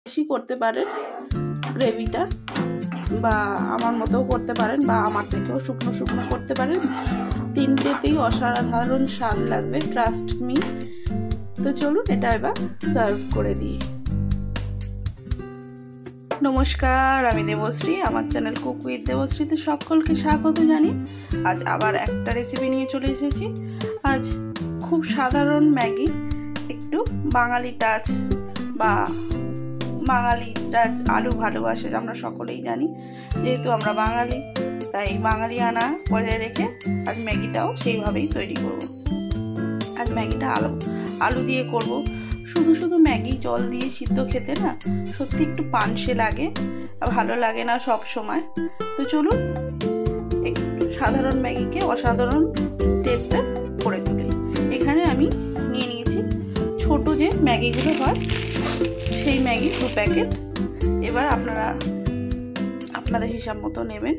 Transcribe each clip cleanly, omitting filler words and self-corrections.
বেশি করতে পারেন গ্রেভিটা, বা আমার মতোও করতে পারেন, বা আমার থেকেও শুকনো শুকনো করতে পারেন। তিনটেতেই অসাধারণ স্বাদ লাগবে, ট্রাস্ট মি। তো চলুন এটা এবার সার্ভ করে দিই। নমস্কার, আমি দেবশ্রী, আমার চ্যানেল কুক উইথ দেবশ্রীতে সকলকে স্বাগত জানি। আজ আবার একটা রেসিপি নিয়ে চলে এসেছি। আজ খুব সাধারণ ম্যাগি, একটু বাঙালি টাচ, বা বাঙালিরা আলু ভালোবাসে আমরা সকলেই জানি। যেহেতু আমরা বাঙালি, তাই বাঙালিয়ানা বজায় রেখে আজ ম্যাগিটাও সেইভাবেই তৈরি করব। আজ ম্যাগিটা আলু দিয়ে করব। শুধু শুধু ম্যাগি জল দিয়ে সিদ্ধ খেতে না সত্যি একটু পানসে লাগে, ভালো লাগে না সব সময়। তো চলুন একটু সাধারণ ম্যাগিকে অসাধারণ টেস্টে করে তুলি। এখানে আমি নিয়ে নিয়েছি ছোট যে ম্যাগিগুলো হয় সেই ম্যাগি 2 প্যাকেট। এবার আপনারা আপনাদের হিসাব মতো নেবেন।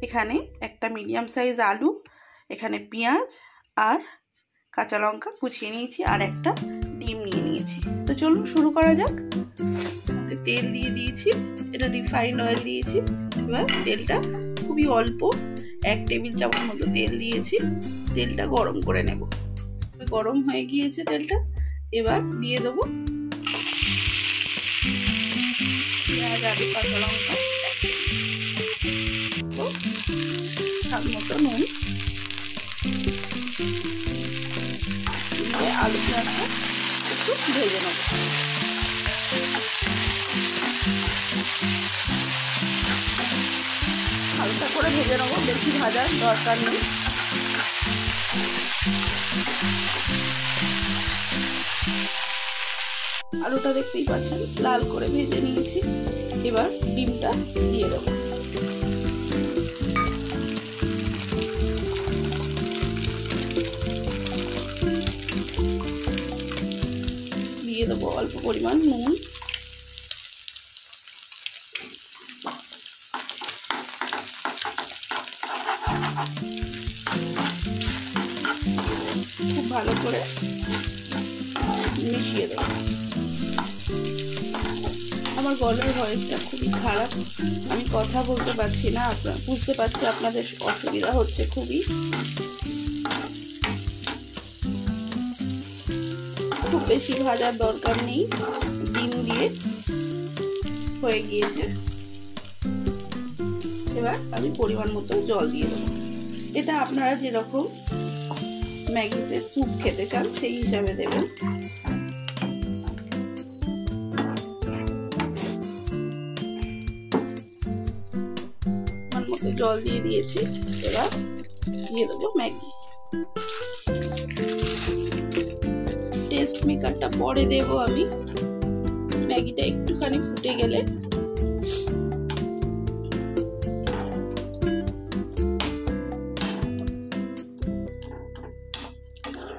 এখানে একটা মিডিয়াম সাইজ আলু, এখানে পেঁয়াজ আর কাঁচা লঙ্কা কুচিয়ে নিয়েছি, আর একটা ডিম নিয়ে নিয়েছি। তো চলুন শুরু করা যাক। তেল দিয়ে দিয়েছি, এটা রিফাইন্ড অয়েল দিয়েছি। এবার তেলটা খুবই অল্প, 1 টেবিল চামচ মতো তেল দিয়েছি। তেলটা গরম করে নেব। গরম হয়ে গিয়েছে তেলটা, এবার দিয়ে দেবো পেঁয়াজ, আলু, কাঁচা লঙ্কা, স্বাদ মতো নুন, আলু পেঁয়াজটা একটু ভেজে নেব। হালকা করে ভেজে নেব, বেশি ভাজার দরকার নেই। আলুটা দেখতেই পাচ্ছেন লাল করে ভেজে নিয়েছি। এবার ডিমটা দিয়ে দেবো। দিয়ে দেবো অল্প পরিমাণ নুন, খুব ভালো করে মিশিয়ে দেবো। আমার গলার ভয়েসটা খুবই খারাপ, আমি কথা বলতে পারছি না। আপনারা বুঝতে পারছি আপনাদের অসুবিধা হচ্ছে খুবই। খুব বেশি ভাজার দরকার নেই, ডিম দিয়ে হয়ে গিয়েছে। এবার আমি পরিমাণ মতো জল দিয়ে দেবো। এটা আপনারা যেরকম ম্যাগিতে স্যুপ খেতে চান সেই হিসাবে দেবেন। মতো জল দিয়ে দিয়েছি। এবার দিয়ে দেবো ম্যাগি। টেস্ট মেকারটা পরে দেব আমি। ম্যাগিটা একটুখানি ফুটে গেলে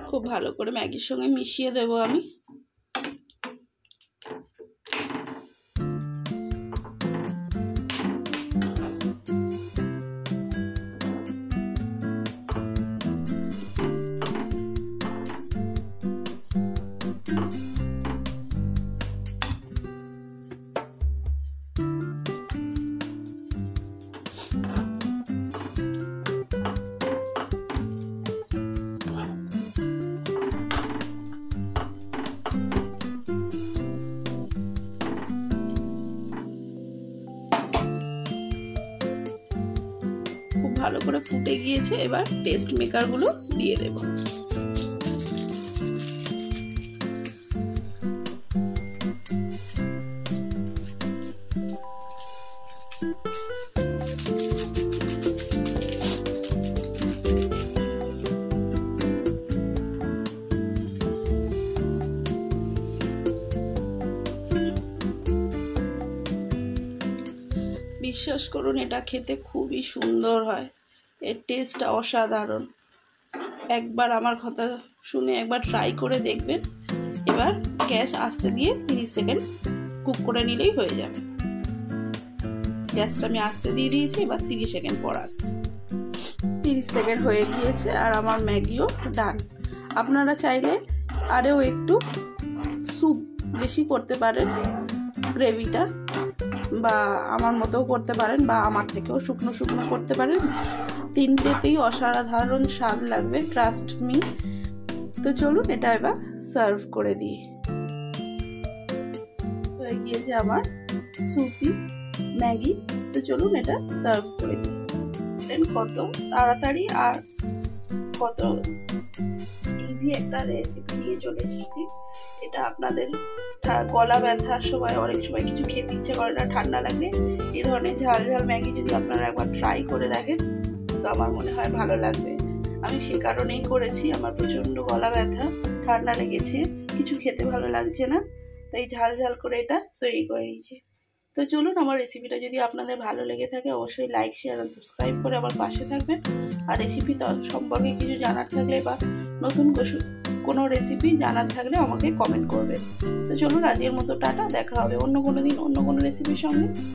খুব ভালো করে ম্যাগির সঙ্গে মিশিয়ে দেব আমি। খুব ভালো করে ফুটে গিয়েছে। এবার টেস্ট মেকার গুলো দিয়ে দেব। বিশ্বাস করুন এটা খেতে খুবই সুন্দর হয়, এর টেস্টটা অসাধারণ। একবার আমার কথা শুনে একবার ট্রাই করে দেখবেন। এবার গ্যাস আস্তে দিয়ে 30 সেকেন্ড কুক করে নিলেই হয়ে যাবে। গ্যাসটা আমি আস্তে দিয়ে দিয়েছি, এবার 30 সেকেন্ড পর আসছে। 30 সেকেন্ড হয়ে গিয়েছে আর আমার ম্যাগিও ডান। আপনারা চাইলে আরও একটু স্যুপ বেশি করতে পারেন, গ্রেভিটা, বা আমার মতোও করতে পারেন বা আমার থেকেও শুকনো শুকনো করতে পারেন। তিনটেতেই অসাধারণ স্বাদ লাগবে, ট্রাস্ট মি। তো চলুন এটা এবার সার্ভ করে দিই। হয়ে গিয়েছে আমার সুপি ম্যাগি। তো চলুন এটা সার্ভ করে দিই। কত তাড়াতাড়ি আর কত ইজি একটা রেসিপি নিয়ে চলে এসেছি। এটা আপনাদের গলা ব্যথার সময়, অনেক সময় কিছু খেতে ইচ্ছে করে না, ঠান্ডা লাগলে এই ধরনের ঝাল ঝাল ম্যাগি যদি আপনারা একবার ট্রাই করে দেখেন তো আমার মনে হয় ভালো লাগবে। আমি সে কারণেই করেছি, আমার প্রচণ্ড গলা ব্যথা, ঠান্ডা লেগেছে, কিছু খেতে ভালো লাগছে না, তাই ঝাল ঝাল করে এটা তৈরি করে নিয়েছি। তো চলুন, আমার রেসিপিটা যদি আপনাদের ভালো লেগে থাকে অবশ্যই লাইক, শেয়ার আর সাবস্ক্রাইব করে আমার পাশে থাকবেন। আর রেসিপি সম্পর্কে কিছু জানার থাকলে বা নতুন কোনো রেসিপি জানার থাকলে আমাকে কমেন্ট করবেন। তো চলুন, আজকের মতো টাটা, দেখা হবে অন্য কোনো দিন অন্য কোনো রেসিপির সঙ্গে।